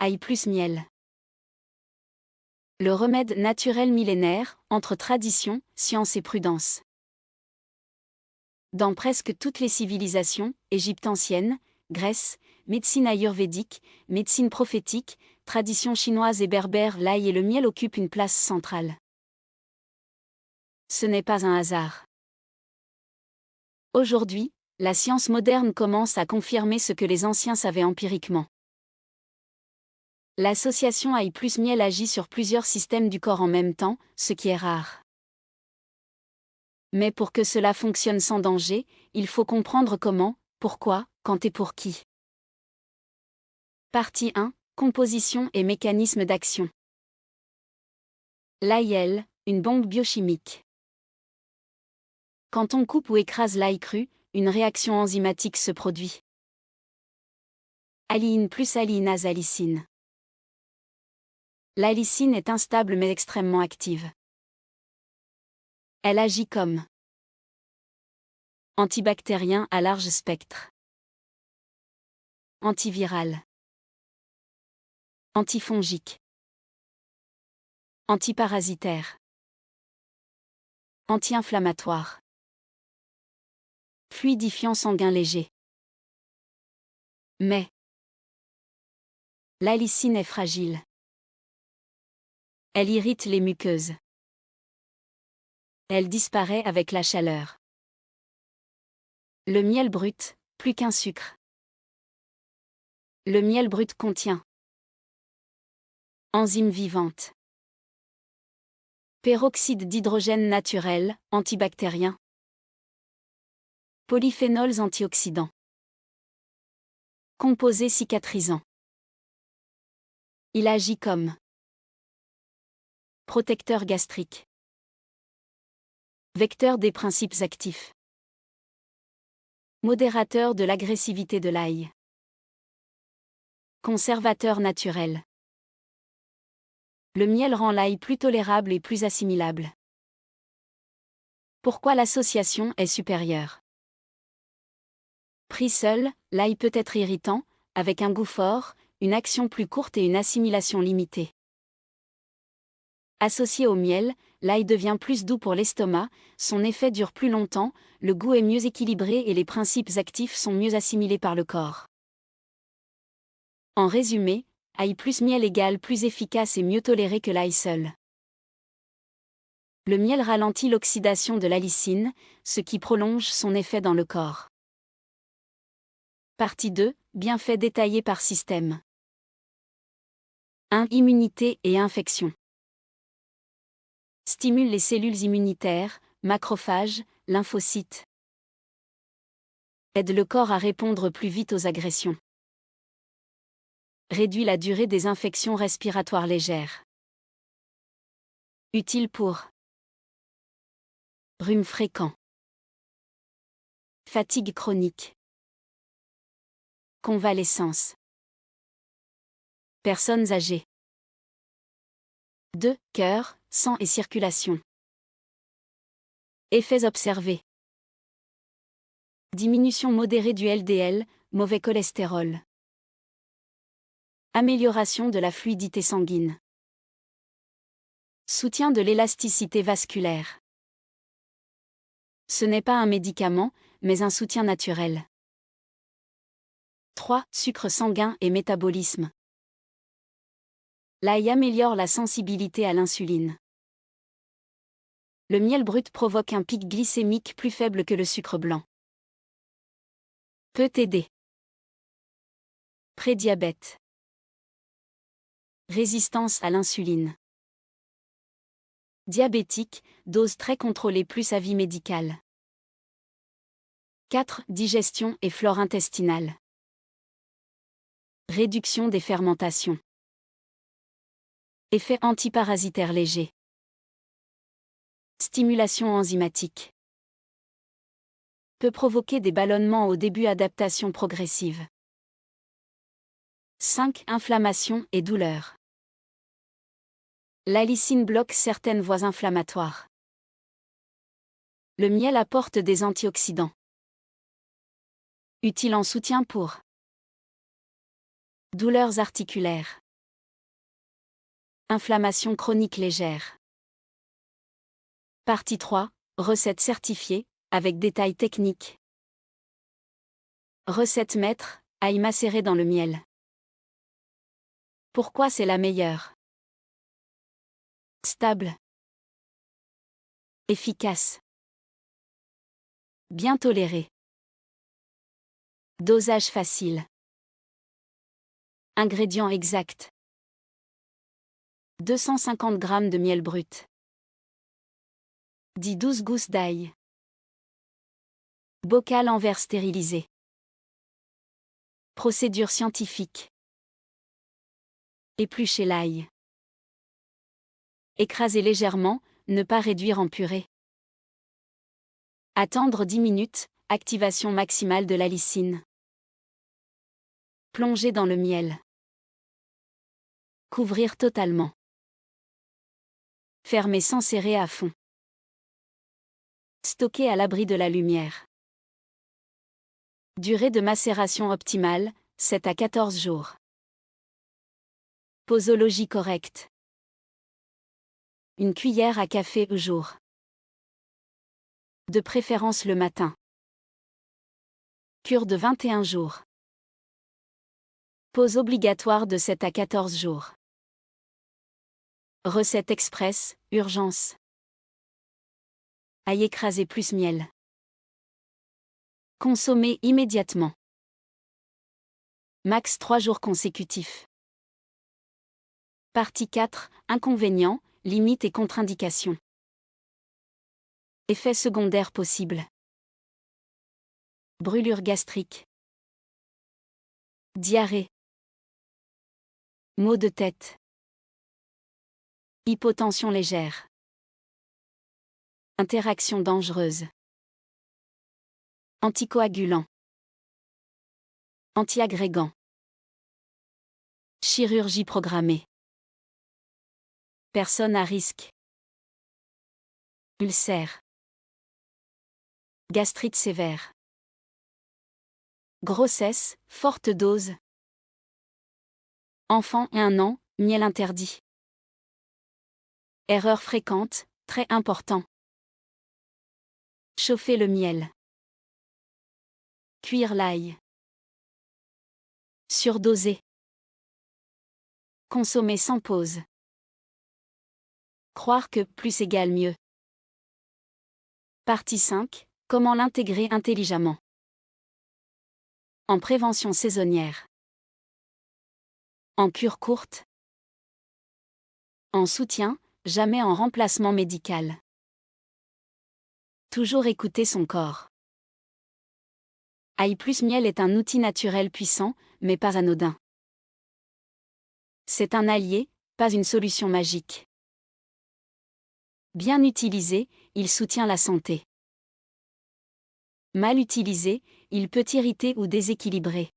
ail plus miel. Le remède naturel millénaire, entre tradition, science et prudence. Dans presque toutes les civilisations, Égypte ancienne, Grèce, médecine ayurvédique, médecine prophétique, tradition chinoise et berbère, l'ail et le miel occupent une place centrale. Ce n'est pas un hasard. Aujourd'hui, la science moderne commence à confirmer ce que les anciens savaient empiriquement. L'association ail plus miel agit sur plusieurs systèmes du corps en même temps, ce qui est rare. Mais pour que cela fonctionne sans danger, il faut comprendre comment, pourquoi, quand et pour qui. Partie 1. Composition et mécanisme d'action. L'ail, une bombe biochimique. Quand on coupe ou écrase l'ail cru, une réaction enzymatique se produit. Alliine plus alliinase allicine. L'allicine est instable mais extrêmement active. Elle agit comme antibactérien à large spectre, antiviral, antifongique, antiparasitaire, anti-inflammatoire, fluidifiant sanguin léger. Mais l'allicine est fragile. Elle irrite les muqueuses. Elle disparaît avec la chaleur. Le miel brut, plus qu'un sucre. Le miel brut contient enzymes vivantes, peroxyde d'hydrogène naturel, antibactérien, polyphénols antioxydants, composés cicatrisants. Il agit comme protecteur gastrique, vecteur des principes actifs, modérateur de l'agressivité de l'ail, conservateur naturel. Le miel rend l'ail plus tolérable et plus assimilable. Pourquoi l'association est supérieure? Pris seul, l'ail peut être irritant, avec un goût fort, une action plus courte et une assimilation limitée. Associé au miel, l'ail devient plus doux pour l'estomac, son effet dure plus longtemps, le goût est mieux équilibré et les principes actifs sont mieux assimilés par le corps. En résumé, ail plus miel égale plus efficace et mieux toléré que l'ail seul. Le miel ralentit l'oxydation de l'allicine, ce qui prolonge son effet dans le corps. Partie 2, bienfaits détaillés par système. 1. Immunité et infection. Stimule les cellules immunitaires, macrophages, lymphocytes. Aide le corps à répondre plus vite aux agressions. Réduit la durée des infections respiratoires légères. Utile pour rhume fréquent, fatigue chronique, convalescence, personnes âgées. 2. Cœur, sang et circulation. Effets observés. Diminution modérée du LDL, mauvais cholestérol. Amélioration de la fluidité sanguine. Soutien de l'élasticité vasculaire. Ce n'est pas un médicament, mais un soutien naturel. 3. Sucre sanguin et métabolisme. L'ail améliore la sensibilité à l'insuline. Le miel brut provoque un pic glycémique plus faible que le sucre blanc. Peut aider. Prédiabète. Résistance à l'insuline. Diabétique, dose très contrôlée plus avis médical. 4. Digestion et flore intestinale. Réduction des fermentations. Effet antiparasitaire léger. Stimulation enzymatique. Peut provoquer des ballonnements au début, adaptation progressive. 5. Inflammation et douleur. L'allicine bloque certaines voies inflammatoires. Le miel apporte des antioxydants. Utile en soutien pour douleurs articulaires. Inflammation chronique légère. Partie 3. Recette certifiée, avec détails techniques. Recette maître, ail macéré dans le miel. Pourquoi c'est la meilleure? Stable. Efficace. Bien toléré. Dosage facile. Ingrédients exacts. 250 g de miel brut. 10-12 gousses d'ail. Bocal en verre stérilisé. Procédure scientifique. Éplucher l'ail. Écraser légèrement, ne pas réduire en purée. Attendre 10 minutes, activation maximale de la lysine. Plonger dans le miel. Couvrir totalement. Fermer sans serrer à fond. Stocker à l'abri de la lumière. Durée de macération optimale, 7 à 14 jours. Posologie correcte. Une cuillère à café au jour. De préférence le matin. Cure de 21 jours. Pause obligatoire de 7 à 14 jours. Recette express, urgence. Ail écrasé plus miel. Consommer immédiatement. Max 3 jours consécutifs. Partie 4. Inconvénients, limites et contre-indications. Effets secondaires possibles. Brûlure gastrique. Diarrhée. Maux de tête. Hypotension légère. Interaction dangereuse. Anticoagulant. Antiagrégant. Chirurgie programmée. Personne à risque. Ulcère. Gastrite sévère. Grossesse, forte dose. Enfant 1 an, miel interdit. Erreur fréquente, très important. Chauffer le miel. Cuire l'ail. Surdoser. Consommer sans pause. Croire que plus égale mieux. Partie 5. Comment l'intégrer intelligemment. En prévention saisonnière. En cure courte. En soutien, jamais en remplacement médical. Toujours écouter son corps. Ail plus miel est un outil naturel puissant, mais pas anodin. C'est un allié, pas une solution magique. Bien utilisé, il soutient la santé. Mal utilisé, il peut irriter ou déséquilibrer.